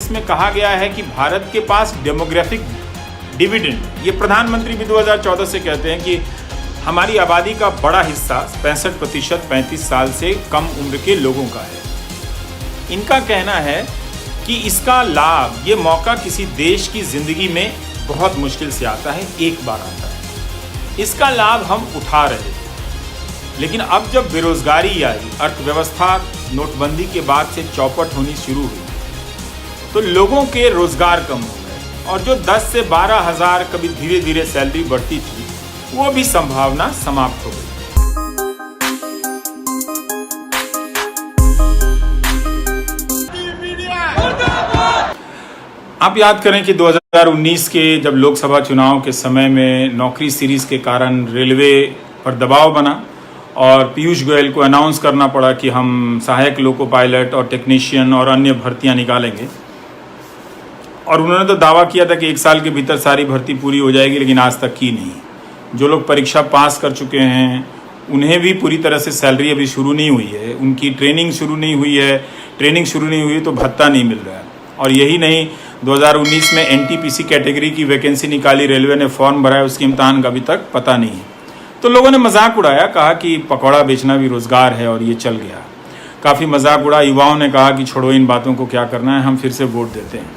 जिसमें कहा गया है कि भारत के पास डेमोग्राफिक डिविडेंड, ये प्रधानमंत्री भी 2014 से कहते हैं कि हमारी आबादी का बड़ा हिस्सा 65% 35 साल से कम उम्र के लोगों का है। इनका कहना है कि इसका लाभ, ये मौका किसी देश की ज़िंदगी में बहुत मुश्किल से आता है, एक बार आता है। इसका लाभ हम उठा रहे थे, लेकिन अब जब बेरोजगारी आई, अर्थव्यवस्था नोटबंदी के बाद से चौपट होनी शुरू हुई, तो लोगों के रोजगार कम हो गए और जो 10 से 12 हज़ार कभी धीरे धीरे सैलरी बढ़ती थी, वो भी संभावना समाप्त हो गई। आप याद करें कि 2019 के जब लोकसभा चुनाव के समय में नौकरी सीरीज के कारण रेलवे पर दबाव बना और पीयूष गोयल को अनाउंस करना पड़ा कि हम सहायक लोको पायलट और टेक्नीशियन और अन्य भर्तियां निकालेंगे। और उन्होंने तो दावा किया था कि 1 साल के भीतर सारी भर्ती पूरी हो जाएगी, लेकिन आज तक की नहीं। जो लोग परीक्षा पास कर चुके हैं उन्हें भी पूरी तरह से सैलरी अभी शुरू नहीं हुई है, उनकी ट्रेनिंग शुरू नहीं हुई है। ट्रेनिंग शुरू नहीं हुई तो भत्ता नहीं मिल रहा है। और यही नहीं, 2019 में एनटीपीसी कैटेगरी की वैकेंसी निकाली, रेलवे ने फॉर्म भरा है, उसके इम्तहान का अभी तक पता नहीं है। तो लोगों ने मजाक उड़ाया, कहा कि पकौड़ा बेचना भी रोजगार है, और ये चल गया। काफ़ी मजाक उड़ा। युवाओं ने कहा कि छोड़ो इन बातों को, क्या करना है, हम फिर से वोट देते हैं।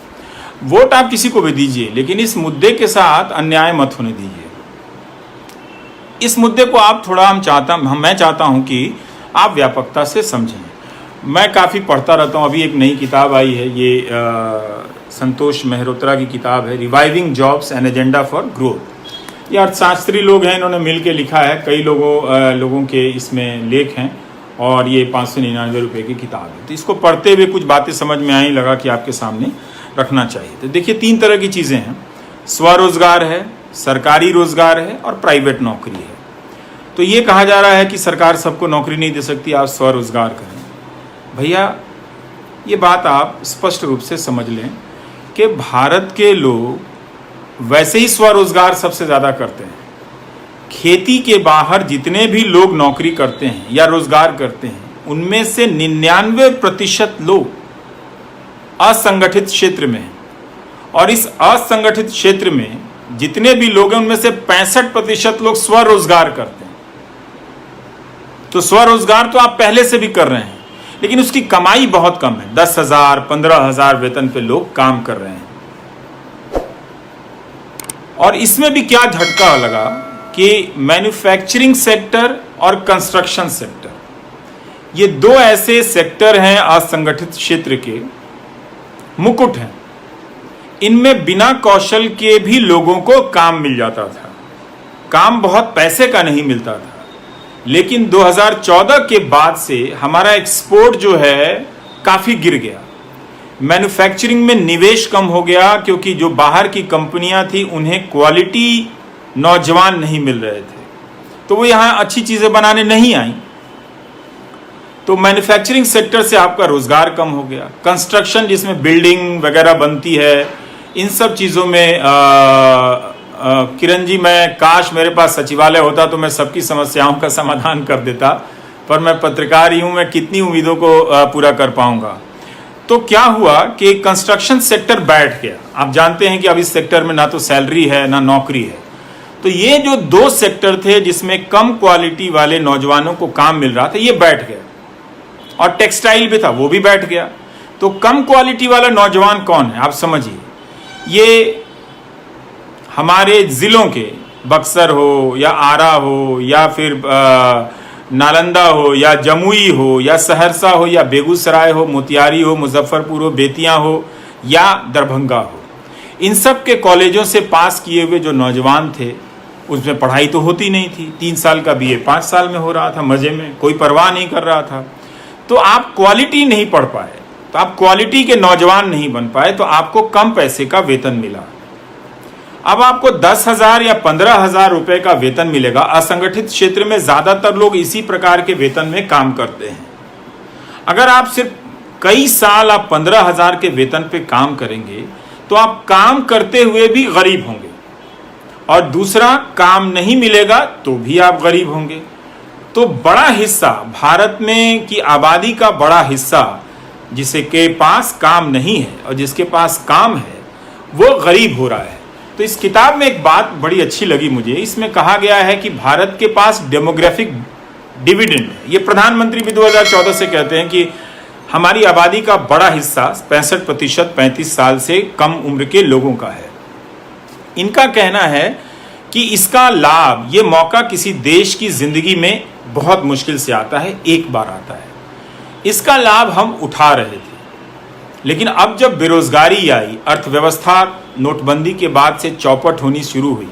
वोट आप किसी को भी दीजिए, लेकिन इस मुद्दे के साथ अन्याय मत होने दीजिए। इस मुद्दे को आप थोड़ा मैं चाहता हूं कि आप व्यापकता से समझें। मैं काफ़ी पढ़ता रहता हूं। अभी एक नई किताब आई है, ये संतोष मेहरोत्रा की किताब है, reviving jobs an agenda for growth. ये अर्थशास्त्री लोग हैं, इन्होंने मिल के लिखा है। कई लोगों के इसमें लेख हैं और ये 599 रुपये की किताब है। तो इसको पढ़ते हुए कुछ बातें समझ में आई, लगा कि आपके सामने रखना चाहिए। तो देखिए, 3 तरह की चीज़ें हैं। स्वरोजगार है, सरकारी रोजगार है और प्राइवेट नौकरी है। तो ये कहा जा रहा है कि सरकार सबको नौकरी नहीं दे सकती, आप स्वरोजगार करें। भैया, ये बात आप स्पष्ट रूप से समझ लें कि भारत के लोग वैसे ही स्वरोजगार सबसे ज़्यादा करते हैं। खेती के बाहर जितने भी लोग नौकरी करते हैं या रोजगार करते हैं, उनमें से 99% लोग असंगठित क्षेत्र में हैं। और इस असंगठित क्षेत्र में जितने भी लोग हैं, उनमें से 65% लोग स्वरोजगार करते हैं। तो स्वरोजगार तो आप पहले से भी कर रहे हैं, लेकिन उसकी कमाई बहुत कम है। 10,000 15,000 वेतन पे लोग काम कर रहे हैं। और इसमें भी क्या झटका लगा कि मैन्युफैक्चरिंग सेक्टर और कंस्ट्रक्शन सेक्टर, ये 2 ऐसे सेक्टर हैं असंगठित क्षेत्र के, मुकुट हैं। इनमें बिना कौशल के भी लोगों को काम मिल जाता था। काम बहुत पैसे का नहीं मिलता था, लेकिन 2014 के बाद से हमारा एक्सपोर्ट जो है काफ़ी गिर गया। मैन्युफैक्चरिंग में निवेश कम हो गया, क्योंकि जो बाहर की कंपनियां थी उन्हें क्वालिटी नौजवान नहीं मिल रहे थे, तो वो यहाँ अच्छी चीज़ें बनाने नहीं आई। तो मैन्युफैक्चरिंग सेक्टर से आपका रोजगार कम हो गया। कंस्ट्रक्शन, जिसमें बिल्डिंग वगैरह बनती है, इन सब चीज़ों में किरण जी, मैं काश मेरे पास सचिवालय होता तो मैं सबकी समस्याओं का समाधान कर देता, पर मैं पत्रकार ही हूँ, मैं कितनी उम्मीदों को पूरा कर पाऊंगा। तो क्या हुआ कि कंस्ट्रक्शन सेक्टर बैठ गया। आप जानते हैं कि अब इस सेक्टर में ना तो सैलरी है ना नौकरी है। तो ये जो 2 सेक्टर थे जिसमें कम क्वालिटी वाले नौजवानों को काम मिल रहा था, ये बैठ गया। और टेक्सटाइल भी था, वो भी बैठ गया। तो कम क्वालिटी वाला नौजवान कौन है, आप समझिए। ये हमारे ज़िलों के, बक्सर हो या आरा हो या फिर नालंदा हो या जमुई हो या सहरसा हो या बेगूसराय हो, मोतिहारी हो, मुजफ्फरपुर हो, बेतिया हो या दरभंगा हो, इन सब के कॉलेजों से पास किए हुए जो नौजवान थे, उसमें पढ़ाई तो होती नहीं थी। 3 साल का बीए 5 साल में हो रहा था, मज़े में, कोई परवाह नहीं कर रहा था। तो आप क्वालिटी नहीं पढ़ पाए, तो आप क्वालिटी के नौजवान नहीं बन पाए, तो आपको कम पैसे का वेतन मिला। अब आपको 10,000 या 15,000 रुपए का वेतन मिलेगा। असंगठित क्षेत्र में ज्यादातर लोग इसी प्रकार के वेतन में काम करते हैं। अगर आप सिर्फ कई साल आप 15,000 के वेतन पे काम करेंगे, तो आप काम करते हुए भी गरीब होंगे, और दूसरा, काम नहीं मिलेगा तो भी आप गरीब होंगे। तो बड़ा हिस्सा भारत में की आबादी का बड़ा हिस्सा जिसके के पास काम नहीं है और जिसके पास काम है वो गरीब हो रहा है। तो इस किताब में एक बात बड़ी अच्छी लगी मुझे, इसमें कहा गया है कि भारत के पास डेमोग्राफिक डिविडेंड है। ये प्रधानमंत्री भी 2014 से कहते हैं कि हमारी आबादी का बड़ा हिस्सा 65% 35 साल से कम उम्र के लोगों का है। इनका कहना है कि इसका लाभ, ये मौका किसी देश की जिंदगी में बहुत मुश्किल से आता है, एक बार आता है। इसका लाभ हम उठा रहे थे, लेकिन अब जब बेरोजगारी आई, अर्थव्यवस्था नोटबंदी के बाद से चौपट होनी शुरू हुई,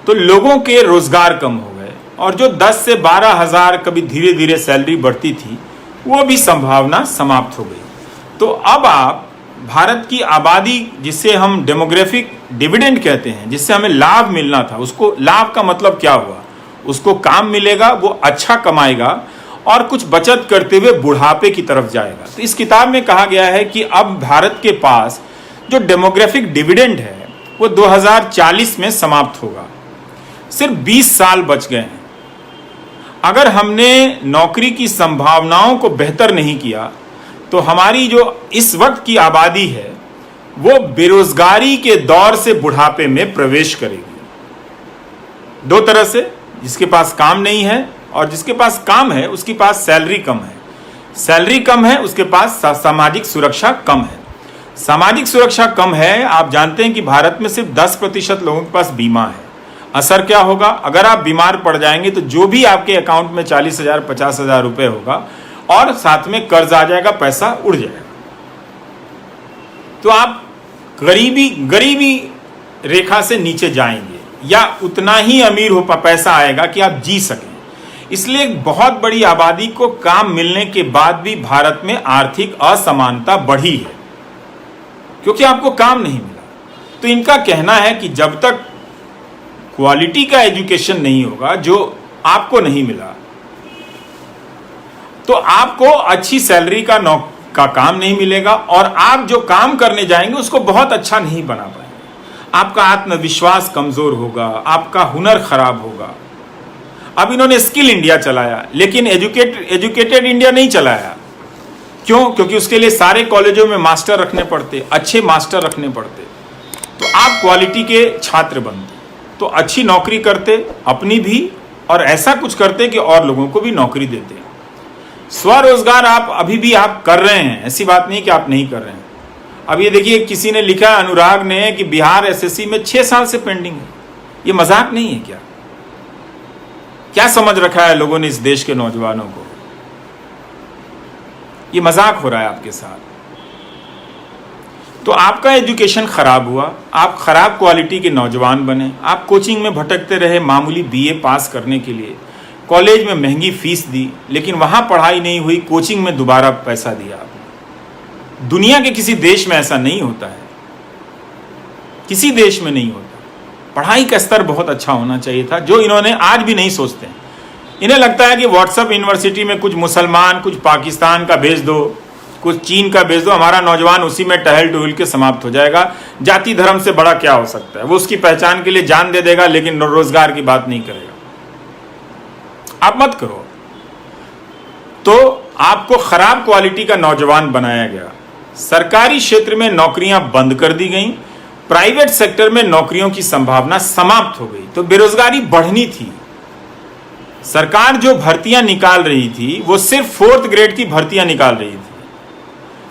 तो लोगों के रोजगार कम हो गए और जो 10 से 12 हजार कभी धीरे धीरे सैलरी बढ़ती थी, वो भी संभावना समाप्त हो गई। तो अब आप भारत की आबादी, जिसे हम डेमोग्राफिक डिविडेंड कहते हैं, जिससे हमें लाभ मिलना था, उसको, लाभ का मतलब क्या हुआ, उसको काम मिलेगा, वो अच्छा कमाएगा और कुछ बचत करते हुए बुढ़ापे की तरफ जाएगा। तो इस किताब में कहा गया है कि अब भारत के पास जो डेमोग्राफिक डिविडेंड है वो 2040 में समाप्त होगा। सिर्फ 20 साल बच गए हैं। अगर हमने नौकरी की संभावनाओं को बेहतर नहीं किया तो हमारी जो इस वक्त की आबादी है वो बेरोजगारी के दौर से बुढ़ापे में प्रवेश करेगी। दो तरह से, जिसके पास काम नहीं है और जिसके पास काम है उसके पास सैलरी कम है। सैलरी कम है, उसके पास सामाजिक सुरक्षा कम है। सामाजिक सुरक्षा कम है, आप जानते हैं कि भारत में सिर्फ 10% लोगों के पास बीमा है। असर क्या होगा, अगर आप बीमार पड़ जाएंगे तो जो भी आपके अकाउंट में 40,000 50,000 रुपए होगा और साथ में कर्ज आ जाएगा, पैसा उड़ जाएगा। तो आप गरीबी रेखा से नीचे जाएंगे या उतना ही अमीर हो पैसा आएगा कि आप जी सकें। इसलिए बहुत बड़ी आबादी को काम मिलने के बाद भी भारत में आर्थिक असमानता बढ़ी है, क्योंकि आपको काम नहीं मिला। तो इनका कहना है कि जब तक क्वालिटी का एजुकेशन नहीं होगा, जो आपको नहीं मिला, तो आपको अच्छी सैलरी का काम नहीं मिलेगा और आप जो काम करने जाएंगे उसको बहुत अच्छा नहीं बना पाएंगे। आपका आत्मविश्वास कमजोर होगा, आपका हुनर खराब होगा। अब इन्होंने स्किल इंडिया चलाया, लेकिन एजुकेटेड इंडिया नहीं चलाया। क्यों? क्योंकि उसके लिए सारे कॉलेजों में मास्टर रखने पड़ते, अच्छे मास्टर रखने पड़ते। तो आप क्वालिटी के छात्र बनते तो अच्छी नौकरी करते, अपनी भी, और ऐसा कुछ करते कि और लोगों को भी नौकरी देते। स्वरोजगार आप अभी भी आप कर रहे हैं, ऐसी बात नहीं कि आप नहीं कर रहे हैं। अब ये देखिए, किसी ने लिखा, अनुराग ने, कि बिहार एसएससी में 6 साल से पेंडिंग है। ये मजाक नहीं है क्या? क्या समझ रखा है लोगों ने इस देश के नौजवानों को? ये मजाक हो रहा है आपके साथ। तो आपका एजुकेशन खराब हुआ, आप खराब क्वालिटी के नौजवान बने, आप कोचिंग में भटकते रहे मामूली बीए पास करने के लिए, कॉलेज में महंगी फीस दी, लेकिन वहां पढ़ाई नहीं हुई, कोचिंग में दोबारा पैसा दिया आपने। दुनिया के किसी देश में ऐसा नहीं होता है, किसी देश में नहीं होता। पढ़ाई का स्तर बहुत अच्छा होना चाहिए था, जो इन्होंने आज भी नहीं सोचते। इन्हें लगता है कि व्हाट्सएप यूनिवर्सिटी में कुछ मुसलमान, कुछ पाकिस्तान का भेज दो, कुछ चीन का भेज दो, हमारा नौजवान उसी में टहल टहल के समाप्त हो जाएगा। जाति धर्म से बड़ा क्या हो सकता है? वो उसकी पहचान के लिए जान दे देगा, लेकिन रोजगार की बात नहीं करेगा। आप मत करो। तो आपको खराब क्वालिटी का नौजवान बनाया गया। सरकारी क्षेत्र में नौकरियां बंद कर दी गईं, प्राइवेट सेक्टर में नौकरियों की संभावना समाप्त हो गई। तो बेरोजगारी बढ़नी थी। सरकार जो भर्तियां निकाल रही थी वो सिर्फ 4th ग्रेड की भर्तियां निकाल रही थी।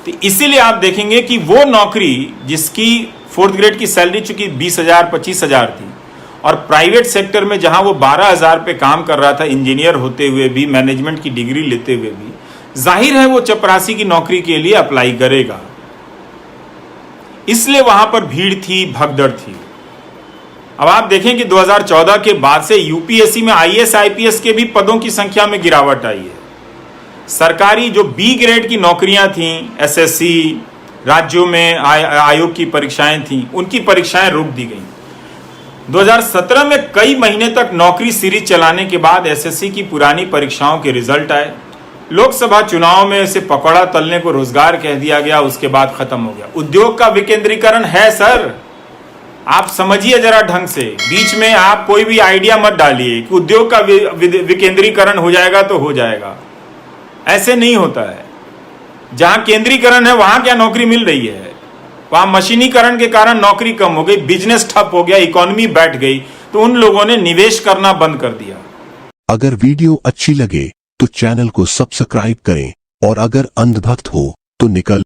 तो इसीलिए आप देखेंगे कि वो नौकरी जिसकी 4th ग्रेड की सैलरी चूंकि 20,000 25,000 थी, और प्राइवेट सेक्टर में जहां वो 12,000 पे काम कर रहा था, इंजीनियर होते हुए भी, मैनेजमेंट की डिग्री लेते हुए भी, जाहिर है वो चपरासी की नौकरी के लिए अप्लाई करेगा। इसलिए वहां पर भीड़ थी, भगदड़ थी। अब आप देखें कि 2014 के बाद से यूपीएससी में आईएएस आईपीएस के भी पदों की संख्या में गिरावट आई है। सरकारी जो बी ग्रेड की नौकरियां थीं, एसएससी, राज्यों में आयोग की परीक्षाएं थीं, उनकी परीक्षाएं रोक दी गईं। 2017 में कई महीने तक नौकरी सीरीज चलाने के बाद एसएससी की पुरानी परीक्षाओं के रिजल्ट आए। लोकसभा चुनाव में इसे पकौड़ा तलने को रोजगार कह दिया गया, उसके बाद खत्म हो गया। उद्योग का विकेंद्रीकरण है सर, आप समझिए जरा ढंग से। बीच में आप कोई भी आइडिया मत डालिए कि उद्योग का विकेंद्रीकरण हो जाएगा तो हो जाएगा, ऐसे नहीं होता है। जहां केंद्रीकरण है वहां क्या नौकरी मिल रही है? वहां मशीनीकरण के कारण नौकरी कम हो गई, बिजनेस ठप हो गया, इकोनॉमी बैठ गई, तो उन लोगों ने निवेश करना बंद कर दिया। अगर वीडियो अच्छी लगे तो चैनल को सब्सक्राइब करें और अगर अंधभक्त हो तो निकल